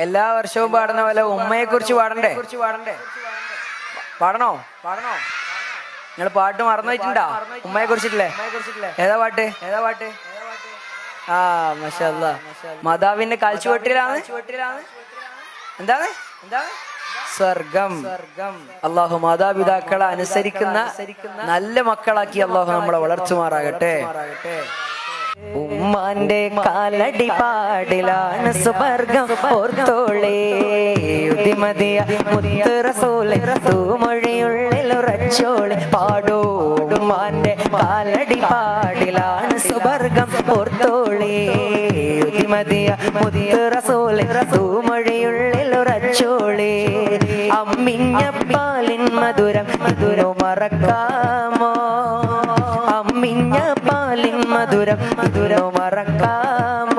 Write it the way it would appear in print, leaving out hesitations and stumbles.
എല്ലാ വർഷവും പാടുന്ന പോലെ ഉമ്മയെ കുറിച്ച് പാടണ്ടേ? പാടണോ? നിങ്ങൾ പാട്ട് മറന്നു വെച്ചിട്ടുണ്ടാ? ഉമ്മയെ കുറിച്ചിട്ടില്ലേ? ഏതാ പാട്ട്? ആ മാഷാ അല്ലാഹ്. മാതാവിന്റെ കാൽച്ചുവട്ടിലാണ്. എന്താണ്? സ്വർഗം. അള്ളാഹു മാതാപിതാക്കളെ അനുസരിക്കുന്ന നല്ല മക്കളാക്കി അള്ളാഹു നമ്മളെ വളർത്തുമാറാകട്ടെ. ഉമ്മാന്റെ കാലടി പാടിലാണ് സ്വർഗം ഓർത്തോളേ. ഉദിമതിയ മുത്ത് റസൂലേ തൂമൊഴിയുള്ളിൽ ഉറച്ചോളെ പാടോ. ഉമ്മാന്റെ കാലടി പാടിലാണ് സ്വർഗം ഓർത്തോളേ. ഉദിമതിയ മുത്ത് റസൂലേ തൂമൊഴിയുള്ളിൽ ഉറച്ചോളെ. അമ്മിഞ്ഞ പാലിൻ മധുരം മധുരം മറക്കാമോ? അമ്മിഞ്ഞ പാലിൻ മധുരം മധുരം മറക്കാമോ?